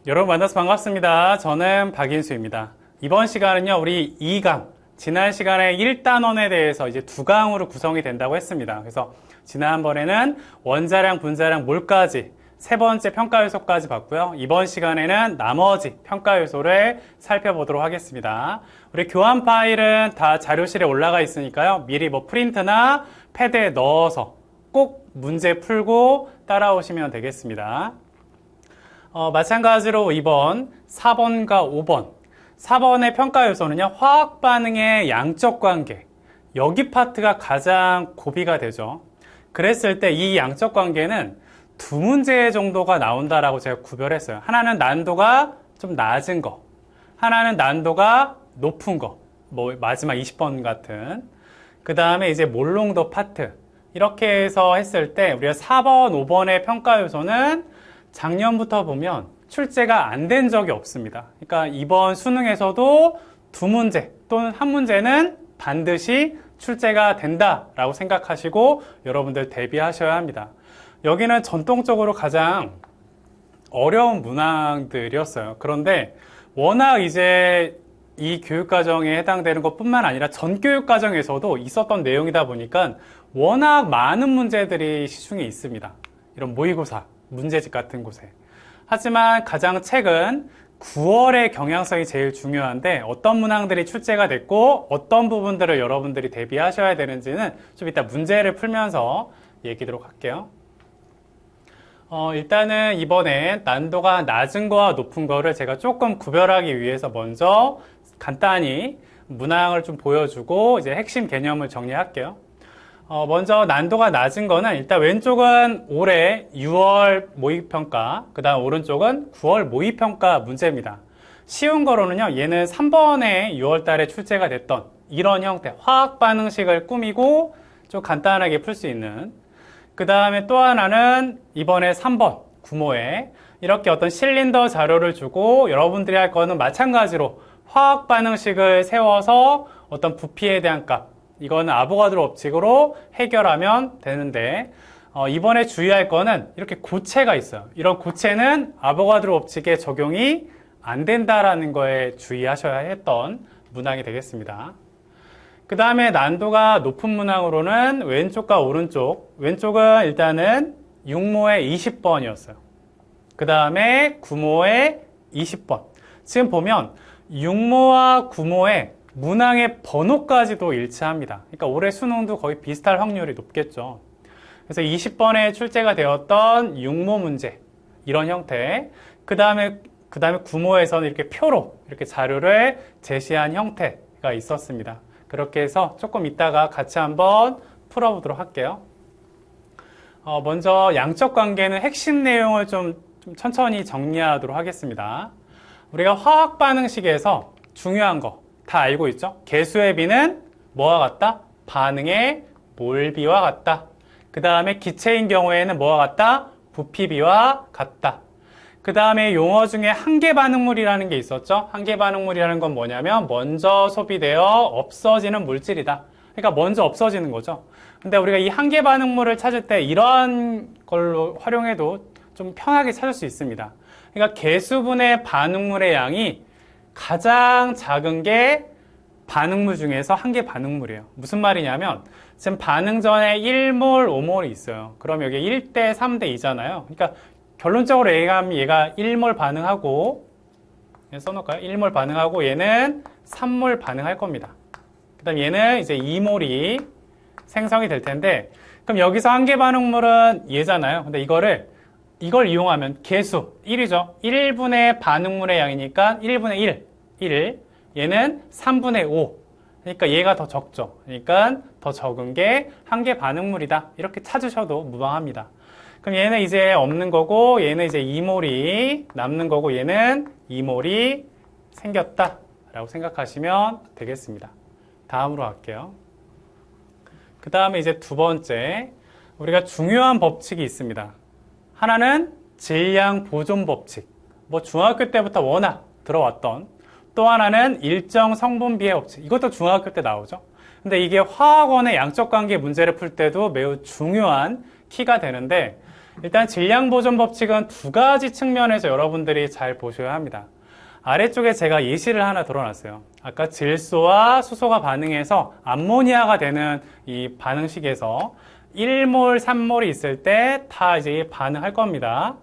여러분 만나서 반갑습니다. 저는 박인수입니다. 이번 시간은요, 우리 2강, 지난 시간에 1단원에 대해서 이제 2강으로 구성이 된다고 했습니다. 그래서 지난번에는 원자량, 분자량, 몰까지 세 번째 평가 요소까지 봤고요. 이번 시간에는 나머지 평가 요소를 살펴보도록 하겠습니다. 우리 교환 파일은 다 자료실에 올라가 있으니까요. 미리 프린트나 패드에 넣어서 꼭 문제 풀고 따라오시면 되겠습니다. 마찬가지로 2번, 4번과 5번. 4번의 평가 요소는요, 화학 반응의 양적 관계. 여기 파트가 가장 고비가 되죠. 그랬을 때 이 양적 관계는 두 문제 정도가 나온다라고 제가 구별했어요. 하나는 난도가 좀 낮은 거, 하나는 난도가 높은 거, 마지막 20번 같은. 그 다음에 이제 몰농도 파트. 이렇게 해서 했을 때 우리가 4번, 5번의 평가 요소는 작년부터 보면 출제가 안 된 적이 없습니다. 그러니까 이번 수능에서도 두 문제 또는 한 문제는 반드시 출제가 된다라고 생각하시고 여러분들 대비하셔야 합니다. 여기는 전통적으로 가장 어려운 문항들이었어요. 그런데 워낙 이제 이 교육과정에 해당되는 것뿐만 아니라 전 교육과정에서도 있었던 내용이다 보니까 워낙 많은 문제들이 시중에 있습니다. 이런 모의고사, 문제집 같은 곳에. 하지만 가장 최근 9월의 경향성이 제일 중요한데 어떤 문항들이 출제가 됐고 어떤 부분들을 여러분들이 대비하셔야 되는지는 좀 이따 문제를 풀면서 얘기하도록 할게요. 일단은 이번에 난도가 낮은 거와 높은 거를 제가 조금 구별하기 위해서 먼저 간단히 문항을 좀 보여주고 이제 핵심 개념을 정리할게요. 먼저 난도가 낮은 거는 일단 왼쪽은 올해 6월 모의평가, 그 다음 오른쪽은 9월 모의평가 문제입니다. 쉬운 거로는요, 얘는 3번에 6월 달에 출제가 됐던 이런 형태, 화학 반응식을 꾸미고 좀 간단하게 풀 수 있는. 그 다음에 또 하나는 이번에 3번 구모에 이렇게 어떤 실린더 자료를 주고 여러분들이 할 거는 마찬가지로 화학 반응식을 세워서 어떤 부피에 대한 값, 이거는 아보가드로 법칙으로 해결하면 되는데 이번에 주의할 거는 이렇게 고체가 있어요. 이런 고체는 아보가드로 법칙에 적용이 안 된다라는 거에 주의하셔야 했던 문항이 되겠습니다. 그 다음에 난도가 높은 문항으로는 왼쪽과 오른쪽, 왼쪽은 일단은 6모에 20번이었어요. 그 다음에 9모에 20번. 지금 보면 6모와 9모에 문항의 번호까지도 일치합니다. 그러니까 올해 수능도 거의 비슷할 확률이 높겠죠. 그래서 20번에 출제가 되었던 6모 문제, 이런 형태. 그 다음에 9모에서는 이렇게 표로 이렇게 자료를 제시한 형태가 있었습니다. 그렇게 해서 조금 이따가 같이 한번 풀어보도록 할게요. 먼저 양적 관계는 핵심 내용을 좀 천천히 정리하도록 하겠습니다. 우리가 화학 반응식에서 중요한 거 다 알고 있죠? 개수의 비는 뭐와 같다? 반응의 몰비와 같다. 그 다음에 기체인 경우에는 뭐와 같다? 부피비와 같다. 그 다음에 용어 중에 한계 반응물이라는 게 있었죠? 한계 반응물이라는 건 뭐냐면 먼저 소비되어 없어지는 물질이다. 그러니까 먼저 없어지는 거죠. 근데 우리가 이 한계 반응물을 찾을 때 이런 걸로 활용해도 좀 편하게 찾을 수 있습니다. 그러니까 개수분의 반응물의 양이 가장 작은 게 반응물 중에서 한계 반응물이에요. 무슨 말이냐면 지금 반응 전에 1몰, 5몰이 있어요. 그럼 여기 1대 3대 2잖아요. 그러니까 결론적으로 얘가 1몰 반응하고, 써놓을까요? 1몰 반응하고 얘는 3몰 반응할 겁니다. 그 다음 얘는 이제 2몰이 생성이 될 텐데, 그럼 여기서 한계 반응물은 얘잖아요. 근데 이걸 이용하면 개수 1이죠. 1분의 반응물의 양이니까 1분의 1. 얘는 3분의 5. 그러니까 얘가 더 적죠. 그러니까 더 적은 게 한계 반응물이다. 이렇게 찾으셔도 무방합니다. 그럼 얘는 이제 없는 거고 얘는 이제 2몰이 남는 거고 얘는 2몰이 생겼다 라고 생각하시면 되겠습니다. 다음으로 갈게요. 그 다음에 이제 두 번째, 우리가 중요한 법칙이 있습니다. 하나는 질량 보존 법칙. 중학교 때부터 워낙 들어왔던. 또 하나는 일정 성분비의 법칙. 이것도 중학교 때 나오죠. 근데 이게 화학원의 양적 관계 문제를 풀 때도 매우 중요한 키가 되는데 일단 질량 보존 법칙은 두 가지 측면에서 여러분들이 잘 보셔야 합니다. 아래쪽에 제가 예시를 하나 들어놨어요. 아까 질소와 수소가 반응해서 암모니아가 되는 이 반응식에서 1몰, 3몰이 있을 때 다 이제 반응할 겁니다.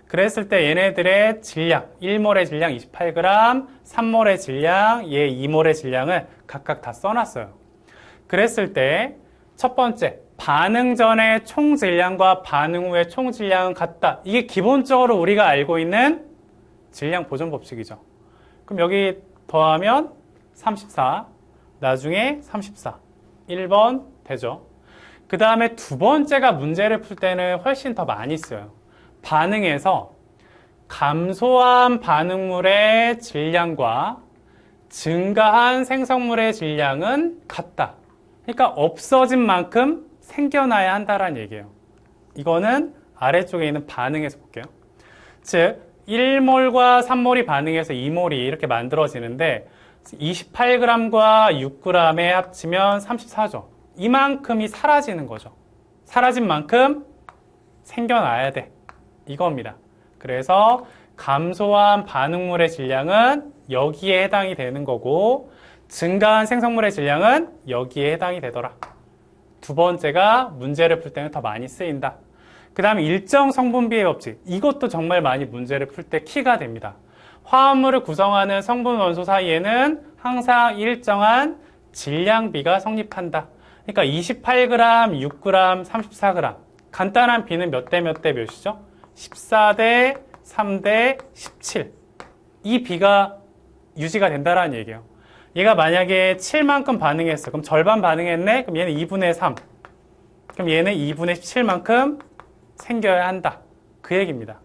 그랬을 때 얘네들의 질량, 1몰의 질량 28g, 3몰의 질량, 얘 2몰의 질량을 각각 다 써놨어요. 그랬을 때 첫 번째, 반응 전의 총 질량과 반응 후의 총 질량은 같다. 이게 기본적으로 우리가 알고 있는 질량 보존 법칙이죠. 그럼 여기 더하면 34, 나중에 34, 1번 되죠. 그 다음에 두 번째가 문제를 풀 때는 훨씬 더 많이 써요. 반응에서 감소한 반응물의 질량과 증가한 생성물의 질량은 같다. 그러니까 없어진 만큼 생겨나야 한다는 얘기예요. 이거는 아래쪽에 있는 반응에서 볼게요. 즉 1몰과 3몰이 반응해서 2몰이 이렇게 만들어지는데 28g과 6g에 합치면 34죠. 이만큼이 사라지는 거죠. 사라진 만큼 생겨나야 돼. 이겁니다. 그래서 감소한 반응물의 질량은 여기에 해당이 되는 거고 증가한 생성물의 질량은 여기에 해당이 되더라. 두 번째가 문제를 풀 때는 더 많이 쓰인다. 그 다음에 일정 성분비의 법칙. 이것도 정말 많이 문제를 풀 때 키가 됩니다. 화합물을 구성하는 성분 원소 사이에는 항상 일정한 질량비가 성립한다. 그러니까 28g, 6g, 34g. 간단한 비는 몇 대 몇 대 몇이죠? 14대 3대 17. 이 비가 유지가 된다는 얘기예요. 얘가 만약에 7만큼 반응했어. 그럼 절반 반응했네? 그럼 얘는 2분의 3. 그럼 얘는 2분의 17만큼 생겨야 한다. 그 얘기입니다.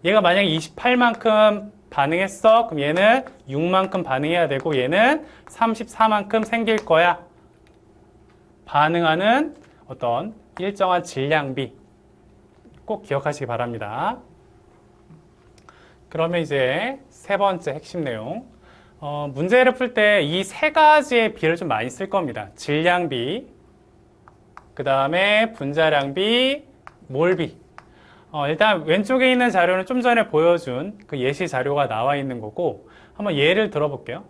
얘가 만약에 28만큼 반응했어. 그럼 얘는 6만큼 반응해야 되고 얘는 34만큼 생길 거야. 반응하는 어떤 일정한 질량비. 꼭 기억하시기 바랍니다. 그러면 이제 세 번째 핵심 내용. 문제를 풀 때 이 세 가지의 비를 좀 많이 쓸 겁니다. 질량비, 그 다음에 분자량비, 몰비. 일단 왼쪽에 있는 자료는 좀 전에 보여준 그 예시 자료가 나와 있는 거고 한번 예를 들어볼게요.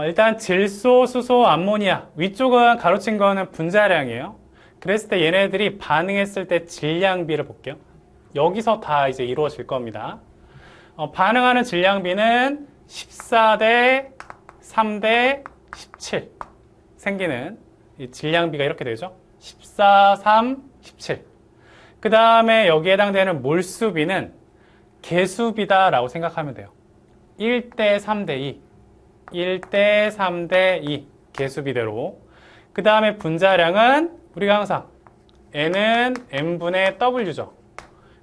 일단 질소, 수소, 암모니아 위쪽은 가로친 거는 분자량이에요. 그랬을 때 얘네들이 반응했을 때 질량비를 볼게요. 여기서 다 이제 이루어질 겁니다. 반응하는 질량비는 14대 3대 17 생기는 이 질량비가 이렇게 되죠. 14, 3, 17. 그 다음에 여기에 해당되는 몰수비는 개수비다라고 생각하면 돼요. 1대 3대 2, 1대 3대 2 개수비대로. 그 다음에 분자량은 우리가 항상 N은 M분의 W죠.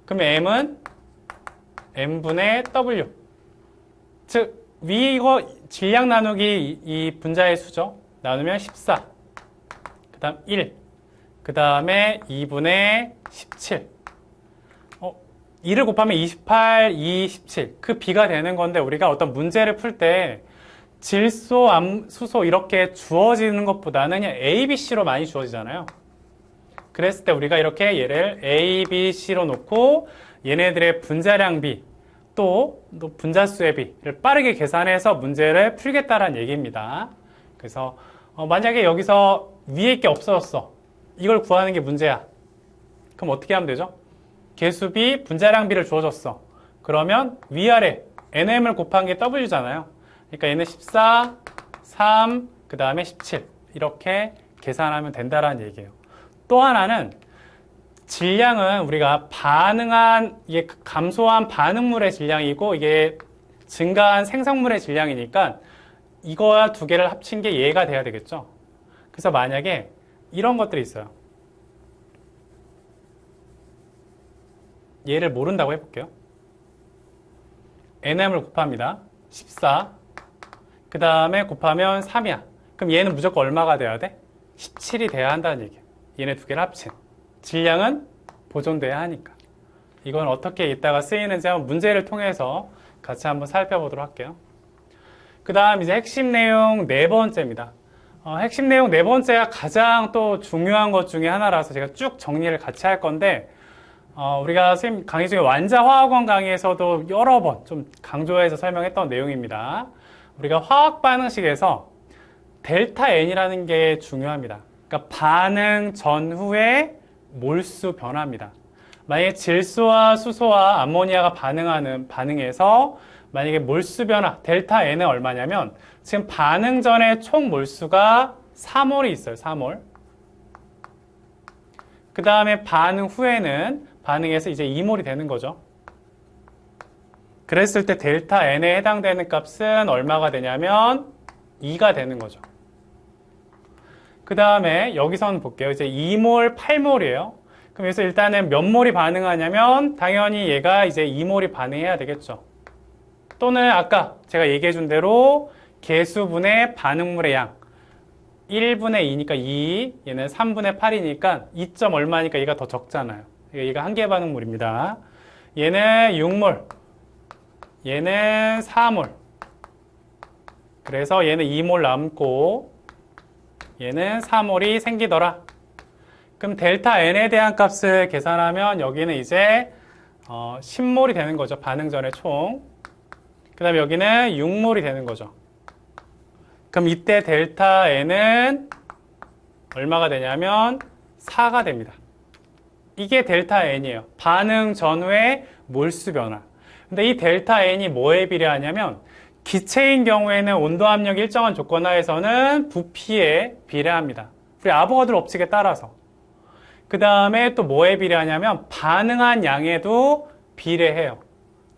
그러면 M은 M분의 W. 즉, 위 이거 질량 나누기 이 분자의 수죠. 나누면 14. 그 다음 1. 그 다음에 2분의 17. 2를 곱하면 28, 2, 17. 그 비가 되는 건데 우리가 어떤 문제를 풀 때 질소, 수소 이렇게 주어지는 것보다는 그냥 A, B, C로 많이 주어지잖아요. 그랬을 때 우리가 이렇게 얘를 A, B, C로 놓고 얘네들의 분자량비 또 분자수의 비를 빠르게 계산해서 문제를 풀겠다라는 얘기입니다. 그래서 만약에 여기서 위에 게 없어졌어. 이걸 구하는 게 문제야. 그럼 어떻게 하면 되죠? 개수비, 분자량비를 주어졌어. 그러면 위아래 NM을 곱한 게 W잖아요. 그러니까 얘는 14, 3, 그 다음에 17 이렇게 계산하면 된다라는 얘기예요. 또 하나는 질량은 우리가 반응한, 이게 감소한 반응물의 질량이고 이게 증가한 생성물의 질량이니까 이거와 두 개를 합친 게 얘가 돼야 되겠죠. 그래서 만약에 이런 것들이 있어요. 얘를 모른다고 해볼게요. NM을 곱합니다. 14. 그 다음에 곱하면 3이야. 그럼 얘는 무조건 얼마가 돼야 돼? 17이 돼야 한다는 얘기예요. 얘네 두 개를 합친. 질량은 보존돼야 하니까. 이건 어떻게 이따가 쓰이는지 한번 문제를 통해서 같이 한번 살펴보도록 할게요. 그 다음 이제 핵심 내용 네 번째입니다. 핵심 내용 네 번째가 가장 또 중요한 것 중에 하나라서 제가 쭉 정리를 같이 할 건데, 우리가 선생님 강의 중에 완자화학원 강의에서도 여러 번 좀 강조해서 설명했던 내용입니다. 우리가 화학 반응식에서 델타 N이라는 게 중요합니다. 그러니까 반응 전후의 몰수 변화입니다. 만약에 질소와 수소와 암모니아가 반응하는 반응에서 만약에 몰수 변화 델타 N은 얼마냐면 지금 반응 전에 총 몰수가 4몰이 있어요. 4몰. 그 다음에 반응 후에는 반응해서 이제 2몰이 되는 거죠. 그랬을 때 델타 N에 해당되는 값은 얼마가 되냐면 2가 되는 거죠. 그 다음에 여기서는 볼게요. 이제 2몰, 8몰이에요. 그럼 여기서 일단은 몇 몰이 반응하냐면 당연히 얘가 이제 2몰이 반응해야 되겠죠. 또는 아까 제가 얘기해 준 대로 개수분의 반응물의 양 1분의 2니까 2, 얘는 3분의 8이니까 2. 얼마니까 얘가 더 적잖아요. 얘가 한 개 반응물입니다. 얘는 6몰, 얘는 4몰. 그래서 얘는 2몰 남고 얘는 4몰이 생기더라. 그럼 델타 N에 대한 값을 계산하면 여기는 이제 10몰이 되는 거죠. 반응 전의 총. 그 다음에 여기는 6몰이 되는 거죠. 그럼 이때 델타 N은 얼마가 되냐면 4가 됩니다. 이게 델타 N이에요. 반응 전후의 몰수 변화. 근데 이 델타 N이 뭐에 비례하냐면 기체인 경우에는 온도 압력 일정한 조건 하에서는 부피에 비례합니다. 우리 아보가드로 법칙에 따라서. 그 다음에 또 뭐에 비례하냐면 반응한 양에도 비례해요.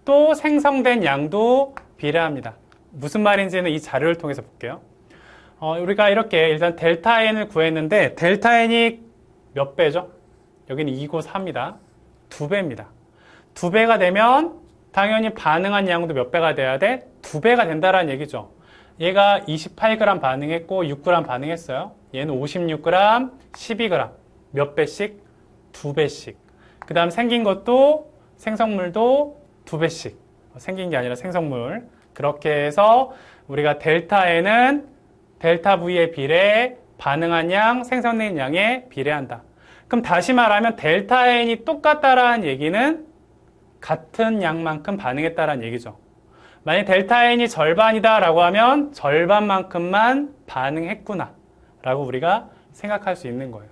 또 생성된 양도 비례합니다. 무슨 말인지는 이 자료를 통해서 볼게요. 우리가 이렇게 일단 델타 N을 구했는데 델타 N이 몇 배죠? 여기는 2고 4입니다. 2배입니다. 2배가 되면 당연히 반응한 양도 몇 배가 돼야 돼? 2배가 된다라는 얘기죠. 얘가 28g 반응했고 6g 반응했어요. 얘는 56g, 12g. 몇 배씩? 2배씩. 그 다음 생긴 것도 생성물도 2배씩. 생긴 게 아니라 생성물. 그렇게 해서 우리가 델타 N은 델타 V에 비례 반응한 양, 생성된 양에 비례한다. 그럼 다시 말하면 델타 N이 똑같다라는 얘기는 같은 양만큼 반응했다라는 얘기죠. 만약 델타 N이 절반이다 라고 하면 절반만큼만 반응했구나 라고 우리가 생각할 수 있는 거예요.